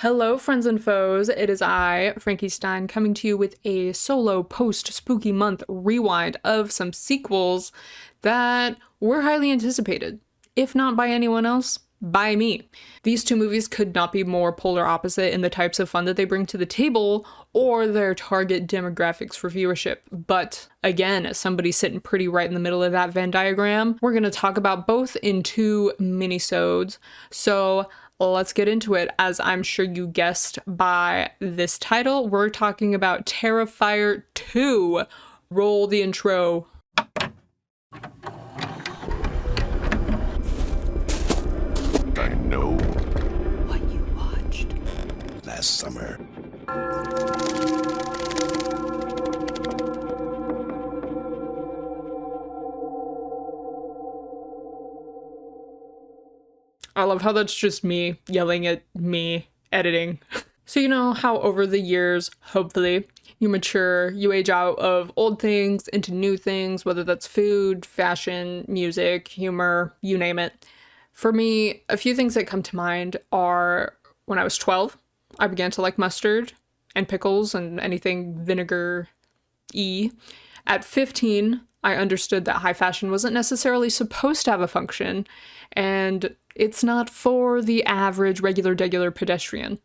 Hello, friends and foes. It is I, Frankie Stein, coming to you with a solo post-spooky month rewind of some sequels that were highly anticipated. If not by anyone else, by me. These two movies could not be more polar opposite in the types of fun that they bring to the table or their target demographics for viewership. But again, as somebody sitting pretty right in the middle of that Venn diagram, we're going to talk about both in two minisodes. So let's get into it. As I'm sure you guessed by this title, we're talking about Terrifier 2. Roll the intro. I know What you watched last summer. I love how that's just me yelling at me editing. So you know how over the years, hopefully, you mature, you age out of old things into new things, whether that's food, fashion, music, humor, you name it. For me, a few things that come to mind are when I was 12, I began to like mustard and pickles and anything vinegar-y. At 15, I understood that high fashion wasn't necessarily supposed to have a function, and it's not for the average regular pedestrian.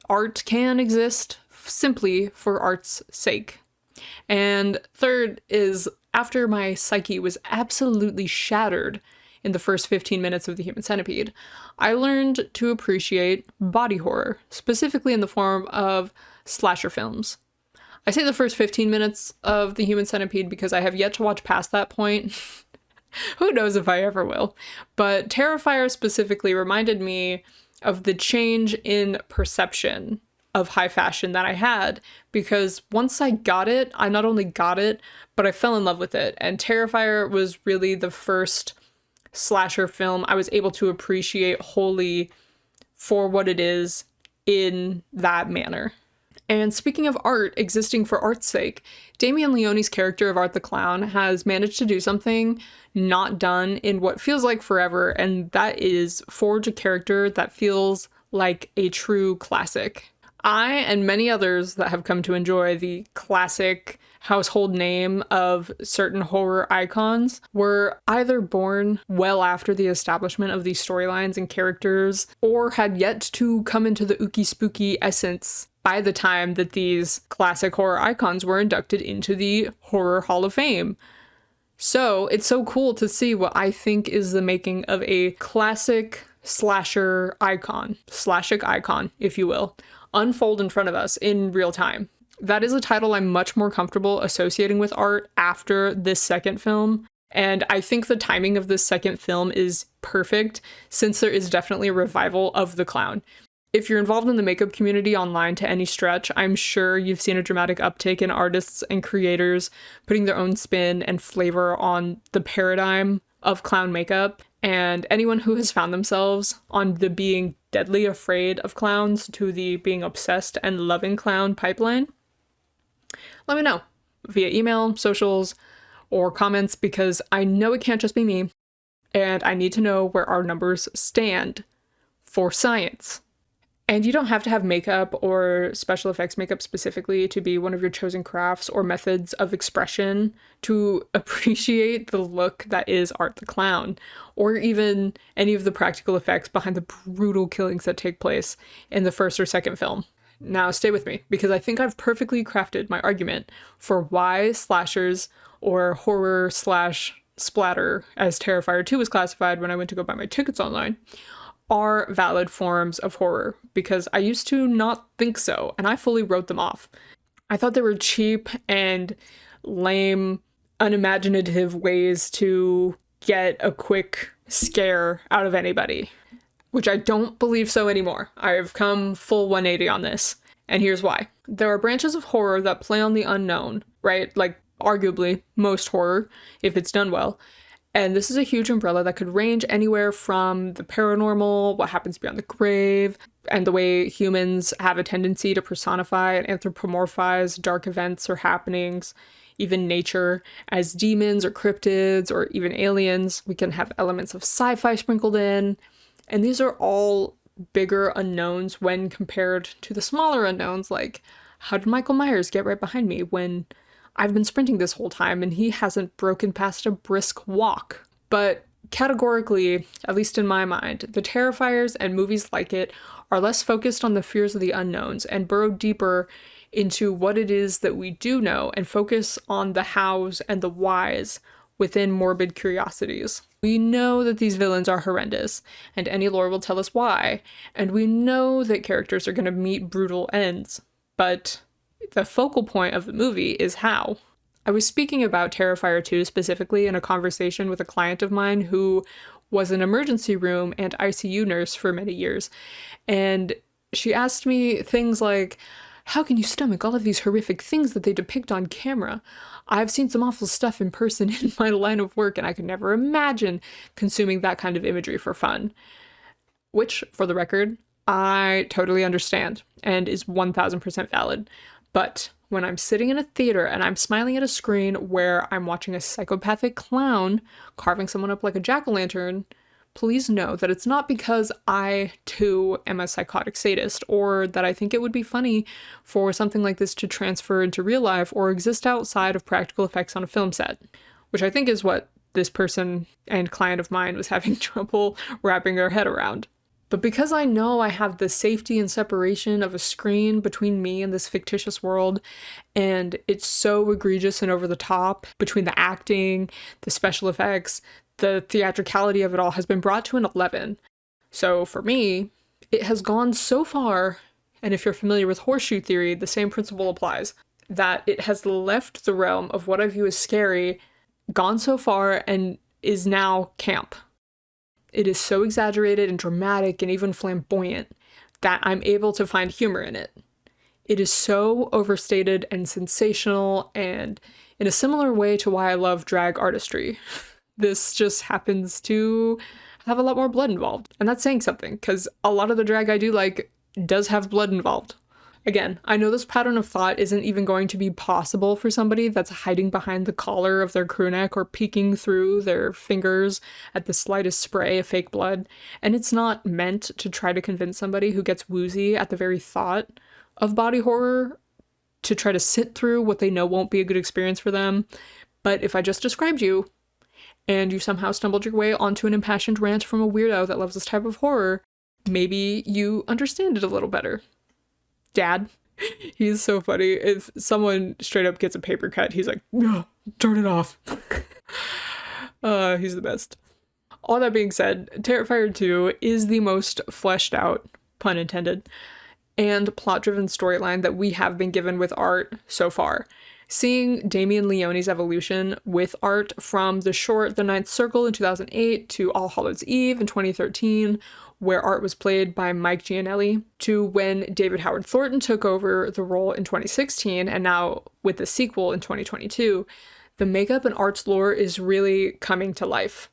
Art can exist simply for art's sake. And third is, after my psyche was absolutely shattered in the first 15 minutes of The Human Centipede, I learned to appreciate body horror, specifically in the form of slasher films. I say the first 15 minutes of The Human Centipede because I have yet to watch past that point. Who knows if I ever will. But Terrifier specifically reminded me of the change in perception of high fashion that I had, because once I got it, I not only got it, but I fell in love with it. And Terrifier was really the first slasher film I was able to appreciate wholly for what it is in that manner. And speaking of art existing for art's sake, Damien Leone's character of Art the Clown has managed to do something not done in what feels like forever, and that is forge a character that feels like a true classic. I and many others that have come to enjoy the classic household name of certain horror icons were either born well after the establishment of these storylines and characters, or had yet to come into the ooky spooky essence by the time that these classic horror icons were inducted into the Horror Hall of Fame. So it's so cool to see what I think is the making of a classic slasher icon, if you will, unfold in front of us in real time. That is a title I'm much more comfortable associating with art after this second film. And I think the timing of this second film is perfect, since there is definitely a revival of the clown. If you're involved in the makeup community online to any stretch, I'm sure you've seen a dramatic uptake in artists and creators putting their own spin and flavor on the paradigm of clown makeup. And anyone who has found themselves on the being deadly afraid of clowns to the being obsessed and loving clown pipeline, let me know via email, socials, or comments, because I know it can't just be me, and I need to know where our numbers stand for science. And you don't have to have makeup or special effects makeup specifically to be one of your chosen crafts or methods of expression to appreciate the look that is Art the Clown, or even any of the practical effects behind the brutal killings that take place in the first or second film. Now stay with me, because I think I've perfectly crafted my argument for why slashers, or horror slash splatter, as Terrifier 2 was classified when I went to go buy my tickets online, are valid forms of horror, because I used to not think so, and I fully wrote them off. I thought they were cheap and lame, unimaginative ways to get a quick scare out of anybody, which I don't believe so anymore. I've come full 180 on this, and here's why. There are branches of horror that play on the unknown, right? Like, arguably, most horror, if it's done well. And this is a huge umbrella that could range anywhere from the paranormal, what happens beyond the grave, and the way humans have a tendency to personify and anthropomorphize dark events or happenings, even nature, as demons or cryptids or even aliens. We can have elements of sci-fi sprinkled in. And these are all bigger unknowns when compared to the smaller unknowns, like how did Michael Myers get right behind me when I've been sprinting this whole time and he hasn't broken past a brisk walk? But categorically, at least in my mind, the Terrifiers and movies like it are less focused on the fears of the unknowns and burrow deeper into what it is that we do know and focus on the hows and the whys within morbid curiosities. We know that these villains are horrendous, and any lore will tell us why, and we know that characters are going to meet brutal ends, but the focal point of the movie is how. I was speaking about Terrifier 2 specifically in a conversation with a client of mine who was an emergency room and ICU nurse for many years, and she asked me things like, how can you stomach all of these horrific things that they depict on camera? I've seen some awful stuff in person in my line of work, and I could never imagine consuming that kind of imagery for fun. Which, for the record, I totally understand and is 1000% valid. But when I'm sitting in a theater and I'm smiling at a screen where I'm watching a psychopathic clown carving someone up like a jack-o'-lantern, please know that it's not because I, too, am a psychotic sadist, or that I think it would be funny for something like this to transfer into real life or exist outside of practical effects on a film set, which I think is what this person and client of mine was having trouble wrapping their head around. But because I know I have the safety and separation of a screen between me and this fictitious world, and it's so egregious and over the top between the acting, the special effects, the theatricality of it all has been brought to an 11. So for me, it has gone so far, and if you're familiar with horseshoe theory, the same principle applies, that it has left the realm of what I view as scary, gone so far, and is now camp. It is so exaggerated and dramatic and even flamboyant that I'm able to find humor in it. It is so overstated and sensational, and in a similar way to why I love drag artistry. This just happens to have a lot more blood involved. And that's saying something, because a lot of the drag I do like does have blood involved. Again, I know this pattern of thought isn't even going to be possible for somebody that's hiding behind the collar of their crew neck or peeking through their fingers at the slightest spray of fake blood. And it's not meant to try to convince somebody who gets woozy at the very thought of body horror to try to sit through what they know won't be a good experience for them. But if I just described you, and you somehow stumbled your way onto an impassioned rant from a weirdo that loves this type of horror, maybe you understand it a little better. Dad, he's so funny. If someone straight up gets a paper cut, he's like, no, turn it off. He's the best. All that being said, Terrifier 2 is the most fleshed out, pun intended, and plot-driven storyline that we have been given with art so far. Seeing Damien Leone's evolution with art from the short The Ninth Circle in 2008 to All Hallows Eve in 2013, where art was played by Mike Gianelli, to when David Howard Thornton took over the role in 2016, and now with the sequel in 2022, the makeup and arts lore is really coming to life.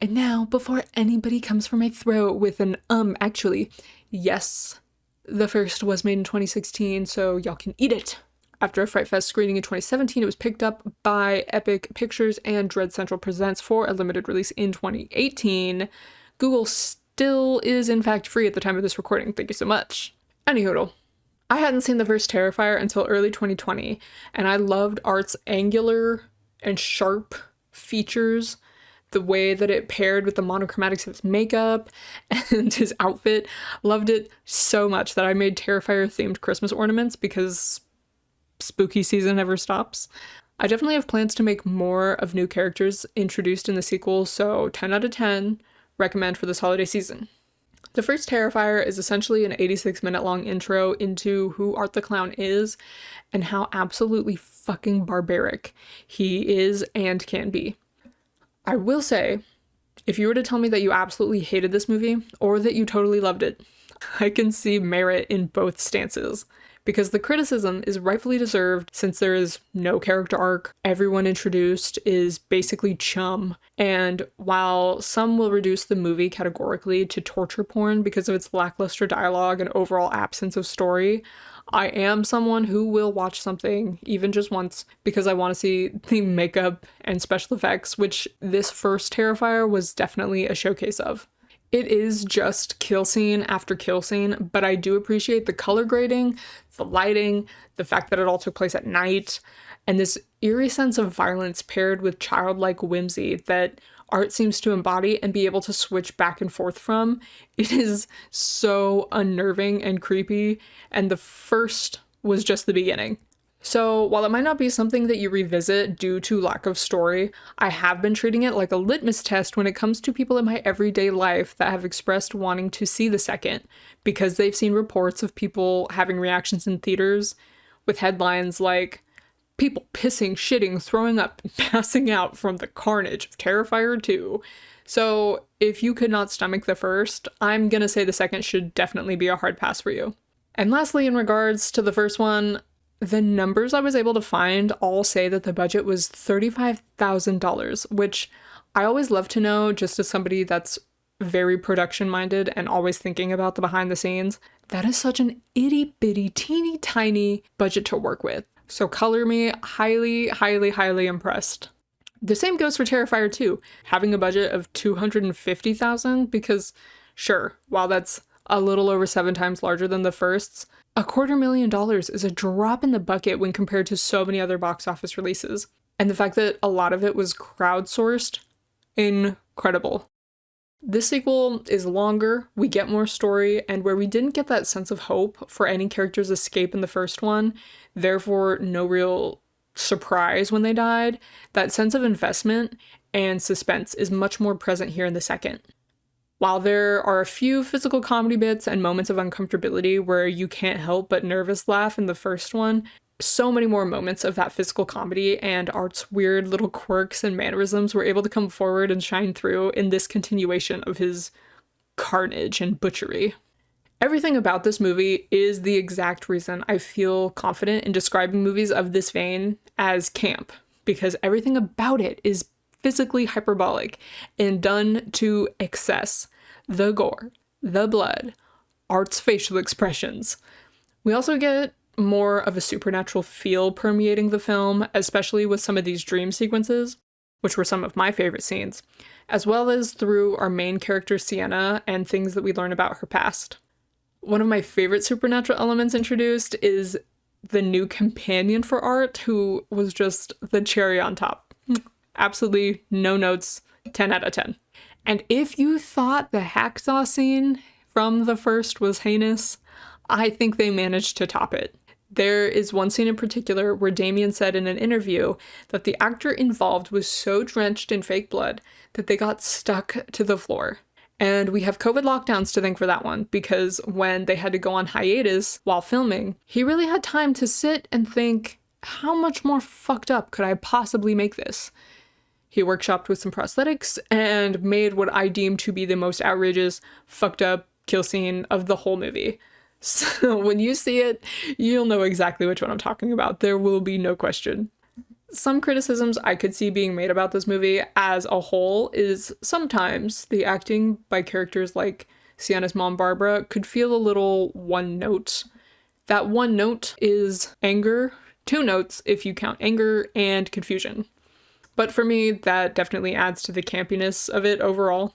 And now, before anybody comes for my throat with an actually, yes, the first was made in 2016, so y'all can eat it. After a Fright Fest screening in 2017, it was picked up by Epic Pictures and Dread Central Presents for a limited release in 2018. Google still is in fact free at the time of this recording. Thank you so much. Anywho, I hadn't seen the first Terrifier until early 2020, and I loved Art's angular and sharp features, the way that it paired with the monochromatics of his makeup and his outfit. Loved it so much that I made Terrifier themed Christmas ornaments because spooky season never stops. I definitely have plans to make more of new characters introduced in the sequel, so 10 out of 10 recommend for this holiday season. The first Terrifier is essentially an 86-minute long intro into who Art the Clown is and how absolutely fucking barbaric he is and can be. I will say, if you were to tell me that you absolutely hated this movie or that you totally loved it, I can see merit in both stances. Because the criticism is rightfully deserved since there is no character arc, everyone introduced is basically chum, and while some will reduce the movie categorically to torture porn because of its lackluster dialogue and overall absence of story, I am someone who will watch something, even just once, because I want to see the makeup and special effects, which this first Terrifier was definitely a showcase of. It is just kill scene after kill scene, but I do appreciate the color grading, the lighting, the fact that it all took place at night, and this eerie sense of violence paired with childlike whimsy that art seems to embody and be able to switch back and forth from. It is so unnerving and creepy, and the first was just the beginning. So while it might not be something that you revisit due to lack of story, I have been treating it like a litmus test when it comes to people in my everyday life that have expressed wanting to see the second, because they've seen reports of people having reactions in theaters with headlines like, "People pissing, shitting, throwing up, and passing out from the carnage of Terrifier 2. So if you could not stomach the first, I'm gonna say the second should definitely be a hard pass for you. And lastly, in regards to the first one, the numbers I was able to find all say that the budget was $35,000, which I always love to know, just as somebody that's very production minded and always thinking about the behind the scenes. That is such an itty bitty teeny tiny budget to work with. So color me highly, highly, highly impressed. The same goes for Terrifier 2, having a budget of $250,000, because sure, while that's a little over 7 times larger than the first's, $250,000 is a drop in the bucket when compared to so many other box office releases. And the fact that a lot of it was crowdsourced, incredible. This sequel is longer, we get more story, and where we didn't get that sense of hope for any character's escape in the first one, therefore no real surprise when they died, that sense of investment and suspense is much more present here in the second. While there are a few physical comedy bits and moments of uncomfortability where you can't help but nervous laugh in the first one, so many more moments of that physical comedy and Art's weird little quirks and mannerisms were able to come forward and shine through in this continuation of his carnage and butchery. Everything about this movie is the exact reason I feel confident in describing movies of this vein as camp, because everything about it is physically hyperbolic and done to excess. The gore, the blood, Art's facial expressions. We also get more of a supernatural feel permeating the film, especially with some of these dream sequences, which were some of my favorite scenes, as well as through our main character Sienna and things that we learn about her past. One of my favorite supernatural elements introduced is the new companion for Art, who was just the cherry on top. Absolutely no notes, 10 out of 10. And if you thought the hacksaw scene from the first was heinous, I think they managed to top it. There is one scene in particular where Damien said in an interview that the actor involved was so drenched in fake blood that they got stuck to the floor. And we have COVID lockdowns to thank for that one, because when they had to go on hiatus while filming, he really had time to sit and think, how much more fucked up could I possibly make this? He workshopped with some prosthetics and made what I deem to be the most outrageous, fucked up kill scene of the whole movie. So when you see it, you'll know exactly which one I'm talking about. There will be no question. Some criticisms I could see being made about this movie as a whole is sometimes the acting by characters like Sienna's mom Barbara could feel a little one note. That one note is anger, 2 notes if you count anger and confusion. But for me, that definitely adds to the campiness of it overall.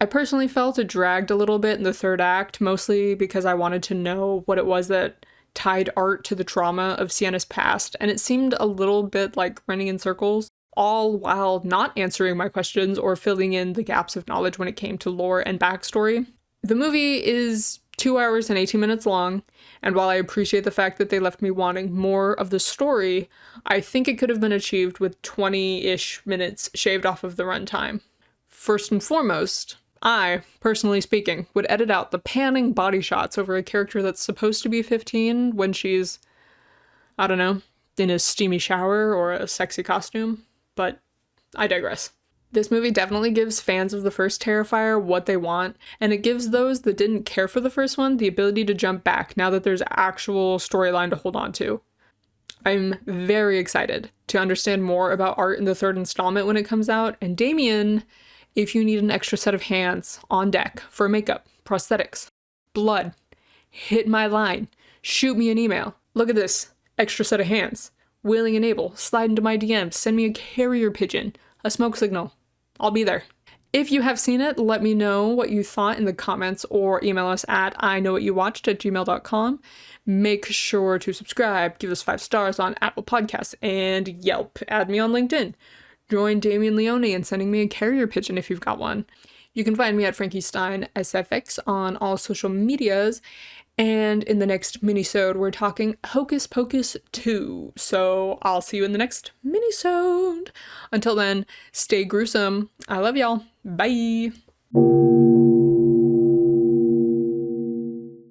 I personally felt it dragged a little bit in the third act, mostly because I wanted to know what it was that tied Art to the trauma of Sienna's past, and it seemed a little bit like running in circles, all while not answering my questions or filling in the gaps of knowledge when it came to lore and backstory. The movie is 2 hours and 18 minutes long, and while I appreciate the fact that they left me wanting more of the story, I think it could have been achieved with 20-ish minutes shaved off of the runtime. First and foremost, I, personally speaking, would edit out the panning body shots over a character that's supposed to be 15 when she's, I don't know, in a steamy shower or a sexy costume, but I digress. This movie definitely gives fans of the first Terrifier what they want, and it gives those that didn't care for the first one the ability to jump back now that there's actual storyline to hold on to. I'm very excited to understand more about Art in the third installment when it comes out, and Damien, if you need an extra set of hands on deck for makeup, prosthetics, blood, hit my line, shoot me an email. Look at this, extra set of hands, willing and able, slide into my DMs, send me a carrier pigeon, a smoke signal. I'll be there. If you have seen it, let me know what you thought in the comments or email us at iknowwhatyouvewatched@gmail.com. Make sure to subscribe, give us 5 stars on Apple Podcasts and Yelp. Add me on LinkedIn. Join Damien Leone in sending me a carrier pigeon if you've got one. You can find me at Frankie Stein SFX on all social medias. And in the next minisode, we're talking Hocus Pocus 2. So I'll see you in the next minisode. Until then, stay gruesome. I love y'all. Bye.